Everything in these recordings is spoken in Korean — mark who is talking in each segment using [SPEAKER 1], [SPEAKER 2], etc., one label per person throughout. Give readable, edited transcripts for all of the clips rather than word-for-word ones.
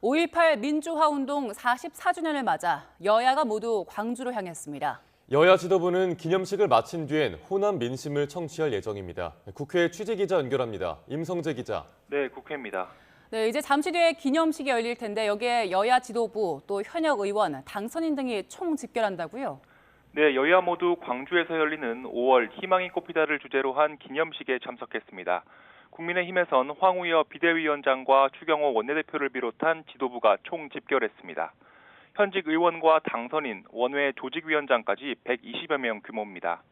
[SPEAKER 1] 5.18 민주화 운동 44주년을 맞아 여야가 모두 광주로 향했습니다.
[SPEAKER 2] 여야 지도부는 기념식을 마친 뒤엔 호남 민심을 청취할 예정입니다. 국회 취재기자 연결합니다. 임성재 기자.
[SPEAKER 3] 네, 국회입니다.
[SPEAKER 1] 네, 이제 잠시 뒤에 기념식이 열릴 텐데 여기에 여야 지도부, 또 현역 의원, 당선인 등이 총 집결한다고요?
[SPEAKER 3] 네, 여야 모두 광주에서 열리는 5월 희망이 꽃피다를 주제로 한 기념식에 참석했습니다. 국민의힘에선 황우여 비대위원장과 추경호 원내대표를 비롯한 지도부가 총 집결했습니다. 현직 의원과 당선인, 원외 조직위원장까지 120여 명 규모입니다.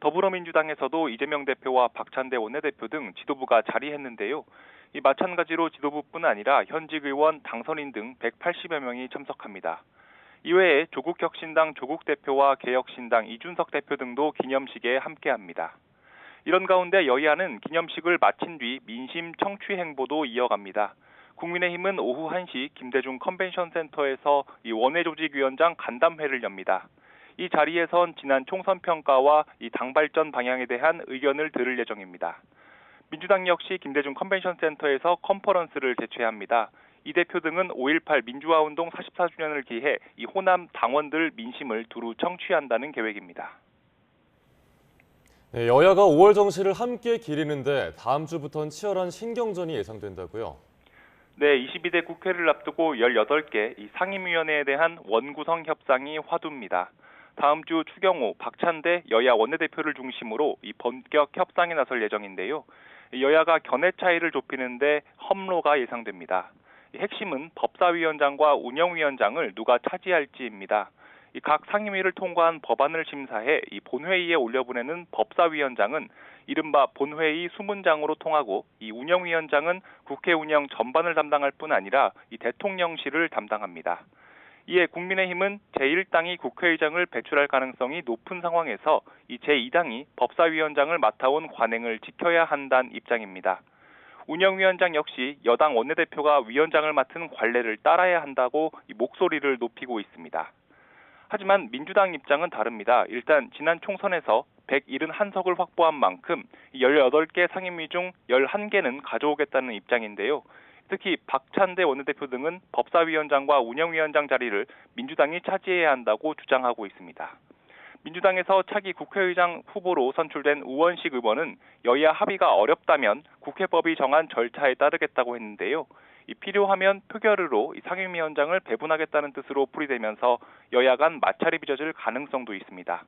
[SPEAKER 3] 더불어민주당에서도 이재명 대표와 박찬대 원내대표 등 지도부가 자리했는데요. 이 마찬가지로 지도부뿐 아니라 현직 의원, 당선인 등 180여 명이 참석합니다. 이외에 조국혁신당 조국 대표와 개혁신당 이준석 대표 등도 기념식에 함께합니다. 이런 가운데 여야는 기념식을 마친 뒤 민심 청취 행보도 이어갑니다. 국민의힘은 오후 1시 김대중 컨벤션센터에서 이 원외조직위원장 간담회를 엽니다. 이 자리에선 지난 총선 평가와 이 당 발전 방향에 대한 의견을 들을 예정입니다. 민주당 역시 김대중 컨벤션센터에서 컨퍼런스를 개최합니다. 이 대표 등은 5.18 민주화 운동 44주년을 기해 이 호남 당원들 민심을 두루 청취한다는 계획입니다.
[SPEAKER 2] 네, 여야가 5월 정시를 함께 기리는데 다음 주부터는 치열한 신경전이 예상된다고요?
[SPEAKER 3] 네, 22대 국회를 앞두고 18개 이 상임위원회에 대한 원구성 협상이 화두입니다. 다음 주 추경호, 박찬대 여야 원내대표를 중심으로 이 본격 협상에 나설 예정인데요. 여야가 견해 차이를 좁히는데 험로가 예상됩니다. 핵심은 법사위원장과 운영위원장을 누가 차지할지입니다. 각 상임위를 통과한 법안을 심사해 이 본회의에 올려보내는 법사위원장은 이른바 본회의 수문장으로 통하고 이 운영위원장은 국회 운영 전반을 담당할 뿐 아니라 이 대통령실을 담당합니다. 이에 국민의힘은 제1당이 국회의장을 배출할 가능성이 높은 상황에서 이 제2당이 법사위원장을 맡아온 관행을 지켜야 한다는 입장입니다. 운영위원장 역시 여당 원내대표가 위원장을 맡은 관례를 따라야 한다고 이 목소리를 높이고 있습니다. 하지만 민주당 입장은 다릅니다. 일단 지난 총선에서 171석을 확보한 만큼 18개 상임위 중 11개는 가져오겠다는 입장인데요. 특히 박찬대 원내대표 등은 법사위원장과 운영위원장 자리를 민주당이 차지해야 한다고 주장하고 있습니다. 민주당에서 차기 국회의장 후보로 선출된 우원식 의원은 여야 합의가 어렵다면 국회법이 정한 절차에 따르겠다고 했는데요. 필요하면 표결으로 상임위원장을 배분하겠다는 뜻으로 풀이되면서 여야 간 마찰이 빚어질 가능성도 있습니다.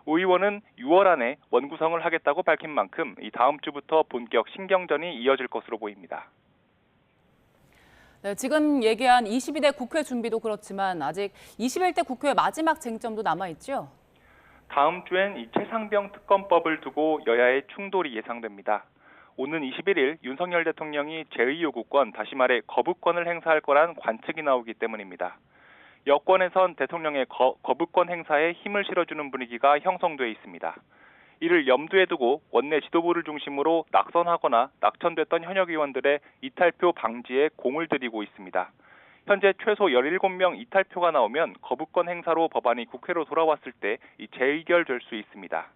[SPEAKER 3] 우 의원은 6월 안에 원구성을 하겠다고 밝힌 만큼 다음 주부터 본격 신경전이 이어질 것으로 보입니다.
[SPEAKER 1] 네, 지금 얘기한 22대 국회 준비도 그렇지만 아직 21대 국회 마지막 쟁점도 남아있죠?
[SPEAKER 3] 다음 주엔 이 최상병 특검법을 두고 여야의 충돌이 예상됩니다. 오는 21일 윤석열 대통령이 제2요구권, 다시 말해 거부권을 행사할 거란 관측이 나오기 때문입니다. 여권에선 대통령의 거부권 행사에 힘을 실어주는 분위기가 형성돼 있습니다. 이를 염두에 두고 원내 지도부를 중심으로 낙선하거나 낙천됐던 현역 의원들의 이탈표 방지에 공을 들이고 있습니다. 현재 최소 17명 이탈표가 나오면 거부권 행사로 법안이 국회로 돌아왔을 때 재의결될 수 있습니다.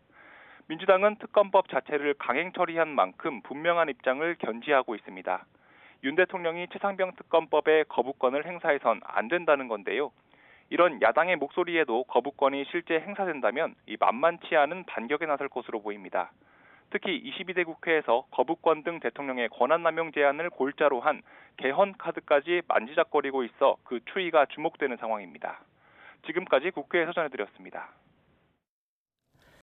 [SPEAKER 3] 민주당은 특검법 자체를 강행 처리한 만큼 분명한 입장을 견지하고 있습니다. 윤 대통령이 최상병 특검법에 거부권을 행사해선 안 된다는 건데요. 이런 야당의 목소리에도 거부권이 실제 행사된다면 만만치 않은 반격에 나설 것으로 보입니다. 특히 22대 국회에서 거부권 등 대통령의 권한남용 제한을 골자로 한 개헌 카드까지 만지작거리고 있어 그 추이가 주목되는 상황입니다. 지금까지 국회에서 전해드렸습니다.